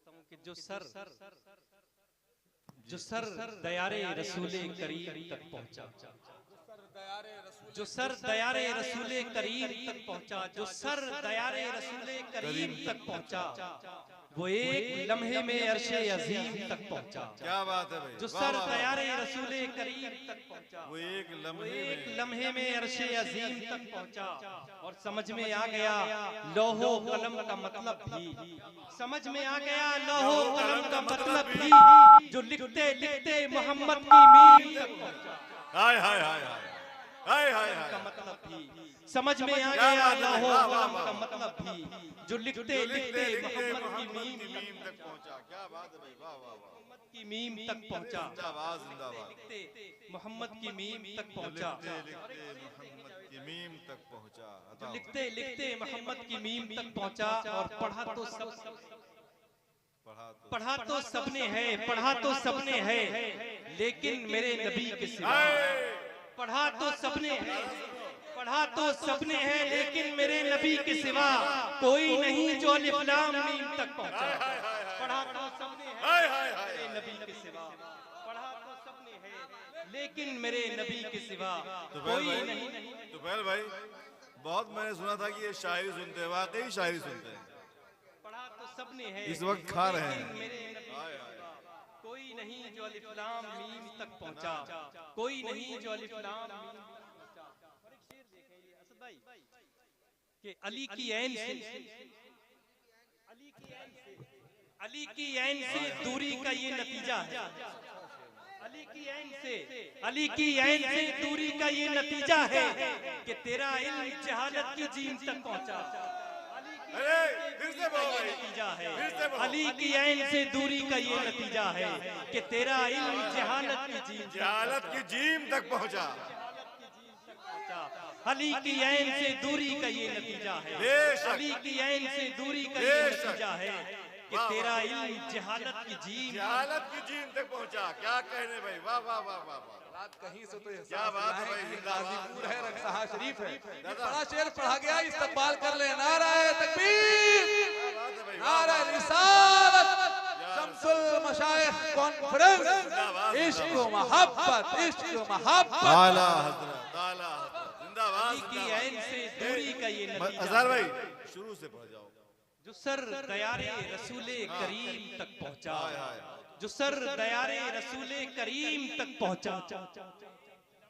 हूँ कि जो सर दयारे रसूले करीम तक पहुँचा, जो सर दयारे रसूले करीम तक पहुँचा, जो सर दयारे रसूले करीम तक पहुँचा, वो एक लम्हे में अर्शे अजीम तक पहुँचा। क्या बात है भाई, जो सर दयारे रसूले करीम तक पहुँचा, वो एक लम्हे में अर्शे अजीम तक पहुँचा। और समझ में आ गया लौहो कलम का मतलब भी, समझ में आ गया लौहो कलम का मतलब भी, जो लिखते लिखते मोहम्मद की मीम तक पहुँचा। हाय हाय हाय हाय हाय हाय हाय का मतलब भी समझ में आ गया लौहो कलम का मतलब भी, जो लिखते लिखते मोहम्मद की मीम तक पहुंचा। क्या बात है भाई, वाह वाह वाह, मोहम्मद की मीम तक पहुँचा। जिंदाबाद जिंदाबाद, मोहम्मद की मीम तक पहुँचा, मोहम्मद की मीम तक पहुंचा। लिखते लिखते मोहम्मद की मीम तक पहुँचा। और पढ़ा तो सबने है, पढ़ा तो सबने है, लेकिन मेरे नबी के सिवा। पढ़ा तो सबने है, पढ़ा तो सबने है, लेकिन मेरे नबी के सिवा कोई नहीं जो अलिफ लाम मीम तक पहुँचा। पढ़ा तो सबने है, मेरे नबी के सिवा। पढ़ा तो सबने है, लेकिन मेरे नबी के सिवा कोई नहीं। तो पहले भाई बहुत मैंने सुना था कि ये शायरी सुनते हैं, वाकई शायरी सुनते हैं। पढ़ा तो सबने है, इस वक्त खा रहे हैं। कोई नहीं जो अलिफ लाम मीम तक पहुंचा, कोई नहीं जो अलिफ लाम मीम तक पहुंचा। और एक शेर देखें ये असद भाई कि अली की ऐन से, अली की ऐन से दूरी का ये नतीजा है। अली की ऐन से, अली की ऐन से दूरी का ये नतीजा है कि तेरा इल्म जहालत की जीम तक पहुंचा। नतीजा है अली की ऐन से दूरी का ये नतीजा है कि तेरा इल्म जहालत की जीम तक पहुंचा। अली की ऐन से दूरी का ये नतीजा है, अली की ऐन से दूरी का ये नतीजा है कि तेरा इल्म जहालत की जीम तक पहुंचा। क्या कहने भाई, वाह वाह वाह वाह वाह, कहीं से तो क्या बात है भाई, गाजीपुर है, रक्सहा शरीफ है, बड़ा शेर पढ़ा गया, इस्तकबाल कर ले। नाराए तकबीर, नाराए रिसालत, शम्सुल मशाइख कॉन्फ्रेंस, इश्क व मोहब्बत, इश्क व मोहब्बत। आला हज़रत, आला हज़रत, जिंदाबाद की ऐन से दूरी का ये नतीजा। अज़हर भाई शुरू से पढ़ जाओ। जो सर दयारे रसूले करीम तक पहुंचा, जो सर दयारे रसूले करीम तक पहुंचा,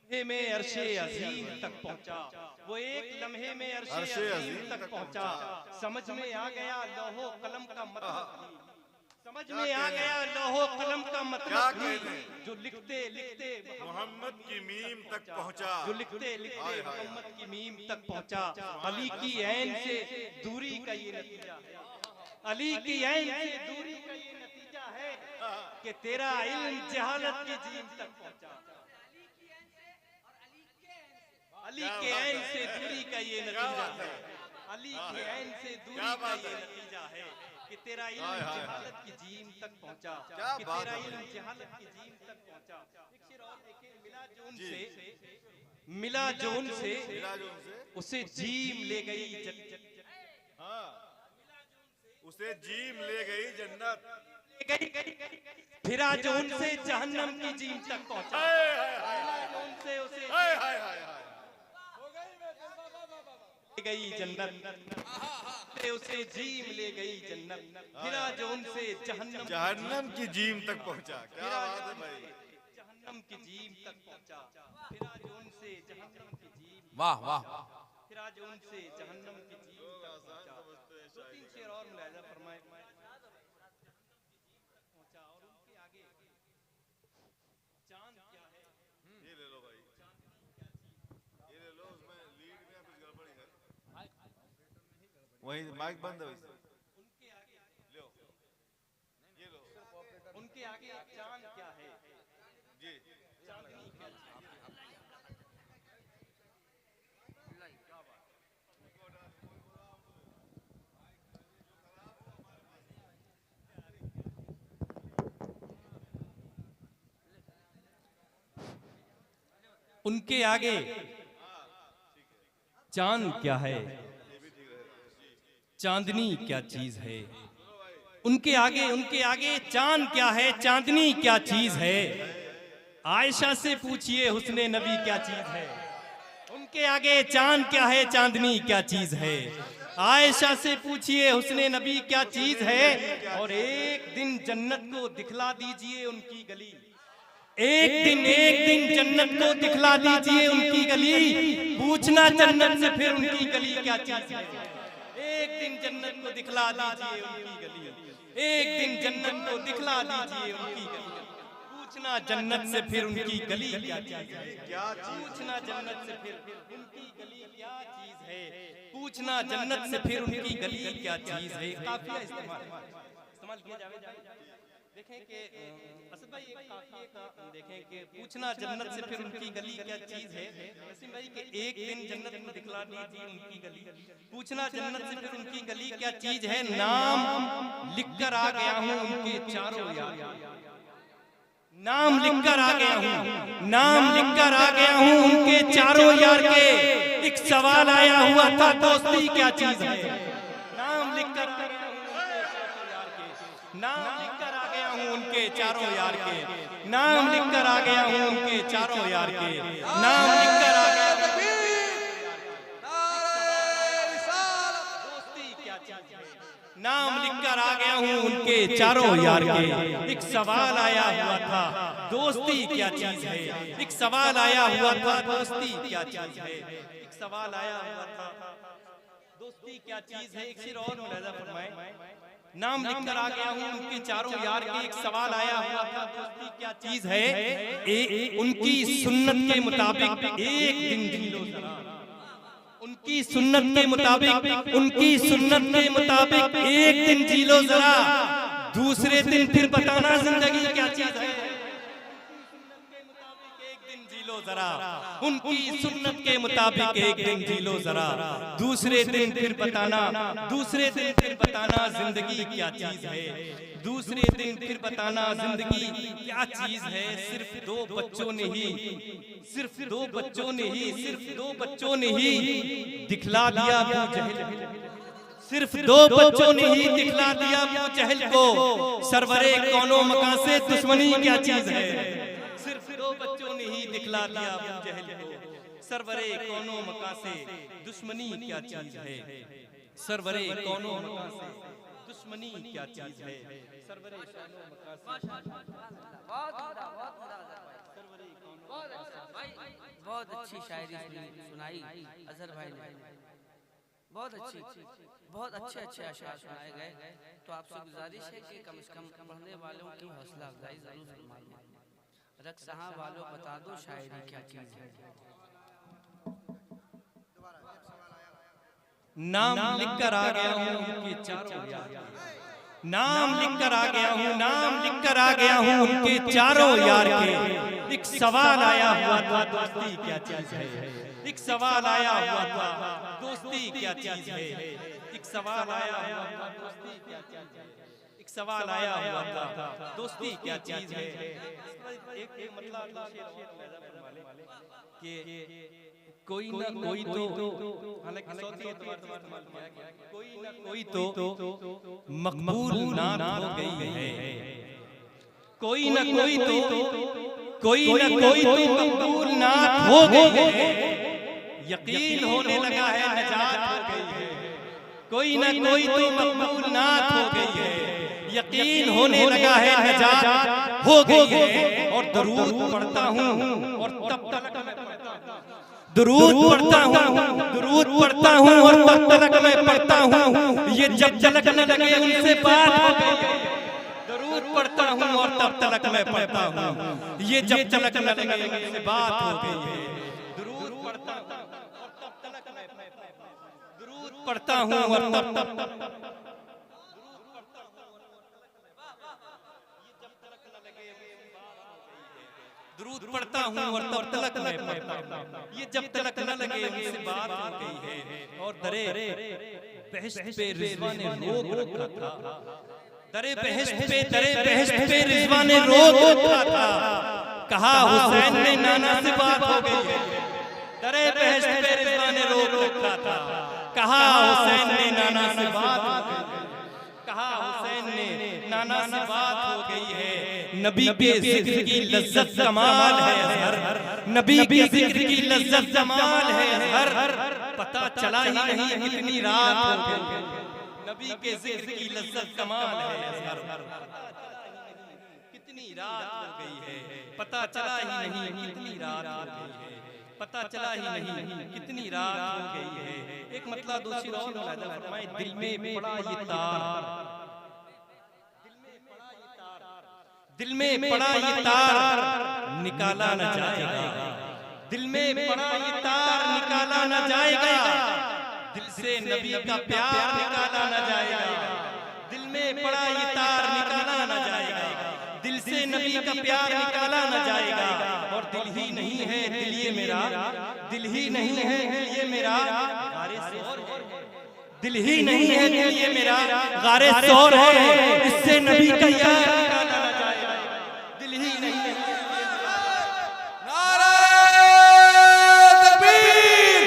लम्हे में अर्शे अजीम तक पहुंचा, वो एक लम्हे में अर्शे अजीम तक पहुंचा। समझ में आ गया लौहो कलम का मतलब, समझ में आ गया लौहो कलम का मतलब, जो लिखते लिखते मोहम्मद की मीम तक पहुंचा, जो लिखते लिखते मोहम्मद की मीम तक पहुंचा। अली की ऐन से दूरी का ये नतीजा है, अली की ऐन से दूरी का ये नतीजा है कि तेरा इल्म जहालत की जीम तक पहुंचा। अली के ऐन से दूरी का ये नतीजा है, अली के ऐन से दूरी का ये नतीजा है कि तेरा इल्म जहालत की जीम तक पहुंचा, कि तेरा इल्म जहालत की जीम तक पहुंचा। एक शेर और देखें, मिला जोन से उसे जीम ले गई जन्नत, उसे जीम ले गई जन्नत, फिरा जोन से जहन्नम की जीम तक पहुंचा। जोन से उसे गई जन्नत, उसे जीम ले गई जन्नत, फिरा जोन से जहन्नम की जीम तक पहुंचा। क्या बात है भाई, जहन्नम की जीम तक पहुंचा, फिरा जोन से जहन्नम की जीम, वाह वाह, फिरा जोन से जहन्नम की जीम तक पहुंचा। दो तीन शेर और मुलाहिजा फरमाए। पहुंचा और उनके आगे चांद क्या है, ये ले लो भाई, ये ले लो, उसमें लीड में कुछ गड़बड़ी है, वही माइक बंद है वैसे। उनके आगे लो ये लो, उनके आगे चांद क्या है जी, चांदनी क्या चीज है। उनके आगे चांद क्या है, चांदनी क्या चीज है। उनके आगे चांद क्या है, चांदनी क्या चीज है। आयशा से पूछिए हुस्ने नबी क्या चीज है। उनके आगे चांद क्या है, चांदनी क्या चीज है। आयशा से पूछिए हुस्ने नबी क्या चीज है। और एक दिन जन्नत को दिखला दीजिए उनकी गली। एक दिन जन्नत को दिखला दीजिए उनकी गली। पूछना जन्नत से फिर उनकी गली क्या चीज है। एक दिन जन्नत को दिखला दीजिए उनकी गली। एक दिन जन्नत को दिखला दीजिए उनकी गली। पूछना जन्नत से फिर उनकी गली क्या चीज है। पूछना जन्नत से फिर उनकी गली क्या चीज है। पूछना जन्नत से फिर उनकी गली क्या चीज है। काफिया इस्तेमाल किया जावे। देखें कि असद भाई एक काफिये का देखें कि पूछना जन्नत से फिर उनकी गली क्या चीज है। वसीम भाई के एक दिन जन्नत को दिखला दीजिए उनकी गली। पूछना जन्नत से फिर उनकी गली क्या चीज है। नाम लिखकर आ गया हूँ उनके चारों यार। नाम लिखकर आ गया हूँ, नाम लिखकर आ गया हूँ उनके चारों यार के। एक सवाल आया हुआ था दोस्ती क्या चीज है। नाम लिखकर आ गया हूँ नाम लिखकर आ गया हूँ उनके चारों यार के। नाम लिखकर आ गया हूँ उनके चारों यार के। नाम लिखकर आ गया दोस्ती क्या चीज है। नाम लिखकर आ गया हूँ उनके चारों यार के। एक सवाल आया हुआ था दोस्ती क्या चीज है। एक सवाल आया हुआ था दोस्ती क्या चीज है। एक सवाल आया हुआ था दोस्ती क्या चीज है। एक सिर और मुलाजा फरमाएं। नाम लिखकर आ गया हूँ उनके चारों यार के। एक सवाल आया हुआ था दोस्ती क्या चीज है। उनकी सुन्नत के मुताबिक एक दिन जी लो जरा। उनकी सुन्नत के मुताबिक उनकी सुन्नत के मुताबिक एक दिन जी लो जरा। दूसरे दिन फिर बताना जिंदगी क्या चीज है। जरा उनकी सुन्नत के मुताबिक एक दिन जी लो जरा। दूसरे दिन फिर बताना, दूसरे दिन फिर बताना जिंदगी क्या चीज है। दूसरे दिन फिर बताना जिंदगी क्या चीज है। सिर्फ दो बच्चों ने ही सिर्फ दो बच्चों ने ही सिर्फ दो बच्चों ने ही दिखला दिया अबू जहल। सिर्फ दो बच्चों ने ही दिखला दिया अबू जहल को सरवरे कौनो मकां से दुश्मनी क्या चीज है। सिर्फ दो बच्चों ने ही दिखला दिया अबू जहल को सरवरे कौनो मकां से दुश्मनी क्या चीज है। सरवरे कौनो मकां से दुश्मनी क्या चीज है। सरवरे कौनो मकां से बहुत अच्छी शायरी सुनाई अजहर भाई ने। बहुत अच्छी बहुत अच्छे अच्छे अशआर सुनाए गए। तो आपसे गुजारिश है कि कम से कम पढ़ने वालों की हौसला अफजाई जरूर फरमाइए। रख सहा वालों बता दो शायरी क्या चीज है। नाम लिखकर आ गया हूँ उनके चारों यार। नाम लिखकर आ गया हूँ, नाम लिखकर आ गया हूँ उनके चारों यार के। एक सवाल आया हुआ था दोस्ती क्या चीज है। एक सवाल आया हुआ था दोस्ती क्या चीज है। एक सवाल आया हुआ था दोस्ती क्या चीज है। एक सवाल आया हुआ था दोस्ती क्या चीज है। एक मतलब कि कोई ना कोई तो हालांकि कोई ना कोई तो मकबूल नात हो गई है। कोई ना कोई तो मकबूल नात हो गई है। यकीन होने लगा है नजात हो गई है। कोई ना कोई तो मकबूल नात हो गई है। यकीन होने लगा है नजात हो गई है। और दरूद पढ़ता हूँ और तब तक दुरूद पढ़ता हूँ, दुरूद पढ़ता हूँ और तब तक मैं पढ़ता हूँ। ये जब झलकने लगे उनसे बात हो गई। दुरूद पढ़ता हूँ और तब तक मैं पढ़ता हूँ। ये जब झलकने लगे उनसे बात हो गई। दुरूद पढ़ता हूँ और तब तक मैं दुरूद पढ़ता हूँ और तब दुरूद पढ़ता हूँ और तब तलक मैं पढ़ता हूँ। ये जब तलक न लगे उनसे बात हो गई है। और दरे बहश्त पे रिजवान ने रोक रखा था। दरे बहश्त पे रिजवान ने रोक रखा था। कहा हुसैन ने नाना से बात हो गई है। दरे बहश्त पे रिजवान ने रोक रखा था। कहा हुसैन ने नाना से बात हो गई है। कहा हुसैन ने नाना सी बात हो गई है। नबी के जिक्र की लज्जत कमाल है हर, नबी के जिक्र की लज्जत कमाल है हर, पता चला ही नहीं कितनी रात हो गई। नबी के जिक्र की लज्जत कमाल है हर, कितनी रात हो गई है, पता चला ही नहीं कितनी रात हो गई है, पता चला ही नहीं कितनी रात हो गई है। एक मतलब दूसरी और मुलाहिजा फरमाए, दिल में पड़ा ये तार, दिल में पड़ा ये तार निकाला न जाएगा, दिल में पड़ा ये तार निकाला न जाएगा, दिल से नबी का प्यार निकाला न जाएगा, दिल में पड़ा ये तार निकाला न जाएगा, दिल से नबी का प्यार निकाला न जाएगा। और दिल ही नहीं है दिल ये मेरा, दिल ही नहीं है दिल ये मेरा, दिल ही नहीं है दिल ये मेरा गारे सौर है, इससे नबी का यार निकाला न जाएगा, दिल ही नहीं है। नारे तकबीर।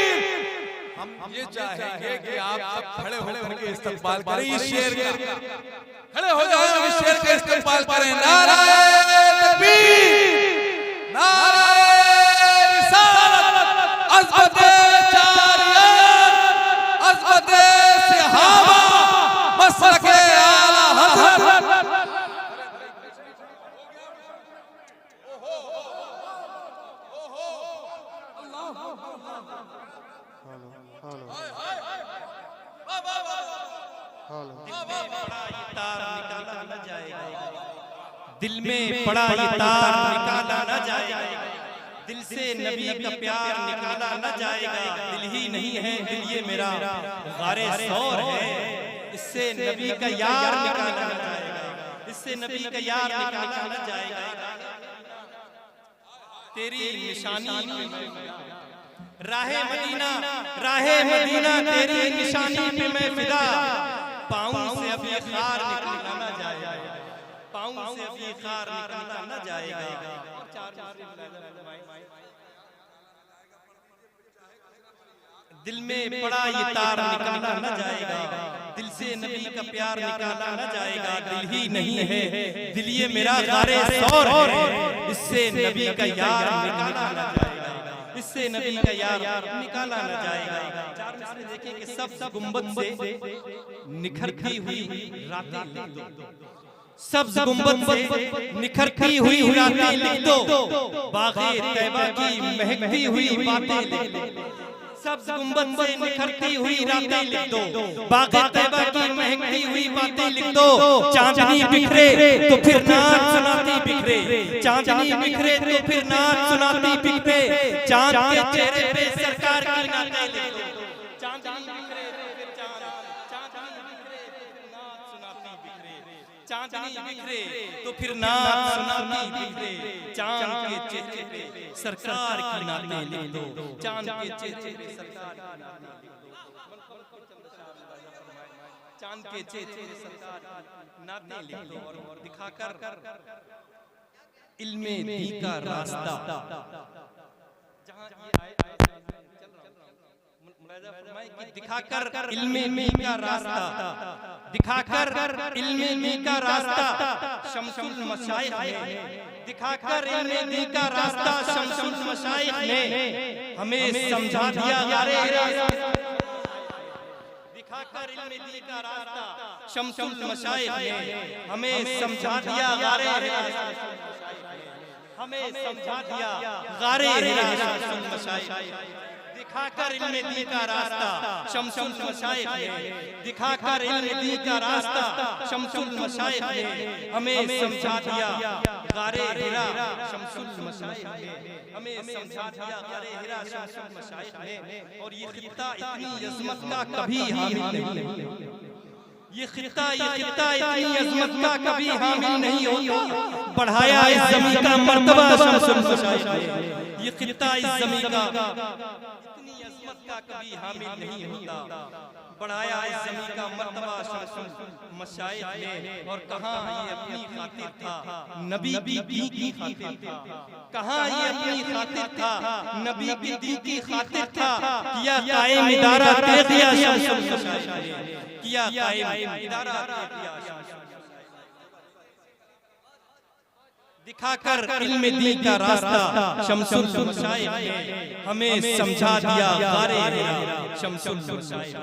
हम ये चाहेंगे कि आप सब खड़े होकर के इस्तकबाल करें इस शेर का, खड़े हो जाओ इस शेर का इस्तकबाल करें। नारे तकबीर, नारे रिसालत, अज़मते चारियार, अज़मते सहाबा, मसलके आला हज़रत। दिल में पड़ा ये तार निकाला न जाएगा, दिल से नबी का प्यार निकाला न जाएगा, दिल ही नहीं है दिल ये मेरा गारे सौर है, इससे नबी का यार निकाला न जाएगा, इससे नबी का यार निकाला न जाएगा। तेरी निशानी राहे मदीना, राहे मदीना तेरी निशानी पे मैं फिदा, पाँव से अभी खार निकाला न जाएगा, पाँव से अभी खार निकाला न जाएगा। दिल में पड़ा ये तार निकाला न जाएगा, दिल से नबी का प्यार निकाला न जाएगा, दिल ही नहीं है दिल ये मेरा गारे सौर है, इससे नबी का यार निकाला न जाएगा, इससे नबी का यार निकाला न जाएगा। चार मिसरे देखें कि सब गुंबद से निखरती हुई रातें लिख दो, सब्ज़ गुंबद से निखरती हुई रातें लिख दो, बाग़े तैबा की महकती हुई बातें लिख दो, सब्ज़ गुंबद से निखरती हुई रातें लिख दो, बाग़े तैबा की महकती हुई बातें लिख दो। चांदनी बिखरे तो फिर नाच सुनाती बिखरे, चांदनी बिखरे तो फिर नाच सुनाती बिखरे, चांद के चेहरे पे सरकार की नातें लिख दो, चांदनी बिखरे तो फिर चांद, चांदनी बिखरे तो फिर नाच सुनाती बिखरे, चांदनी बिखरे तो फिर नाच सुनाती बिखरे, चांद के चेहरे पे सरकार की नातें लिख दो, चांद के चेहरे पे सरकार की नातें लिख दो, चांद के चेहरे पे सरकार की नातें लिख दो। और दिखाकर इल्मे दी का रास्ता, जहां ये आए मुलाहिजा फरमाए कि दिखाकर इल्मे दी का रास्ता, दिखाकर इल्मे दी का रास्ता शमसुल मशाइख ने, दिखाकर इल्मे दी का रास्ता शमसुल मशाइख ने हमें समझा दिया गारे हिरा, दिखाकर इल्मे दी का रास्ता शमसुल मशाइख ने हमें समझा दिया गारे हिरा, हमें समझा दिया गारे हिरा शमसुल मशाइख, दिखाकर इल्मे दी का रास्ता शमसुल मशाइख ने, दिखाकर इल्मे दी का रास्ता शमसुल मशाइख ने हमें समझा दिया गारे हिरा शमसुल मशाइख ने, हमें समझा दिया गारे हिरा शमसुल मशाइख ने। और ये खित्ता इतनी अज़मत का कभी हामिल नहीं, ये खित्ता इतनी अज़मत का कभी हामिल नहीं होता, बढ़ाया इस ज़मीं का मर्तबा शमसुल मशाइख ने, ये खित्ता इस ज़मीं का इतनी अज़मत का कभी हामिल नहीं होता, बढ़ाया इस ज़मीं का मर्तबा शमसुल मशाइख ने। और कहाँ ये अपनी खातिर था, नबी की दी की खातिर था, कहाँ ये अपनी खातिर था, नबी की दी की खातिर था, किया कायम इदारा दे दिया शमसुल मशाइख ने, किया कायम इदारा दे दिया शमसुल मशाइख ने। दिखाकर इल्म दी का रास्ता शमसुल मशाइख ने हमें समझा दिया गारे हिरा शमसुल मशाइख।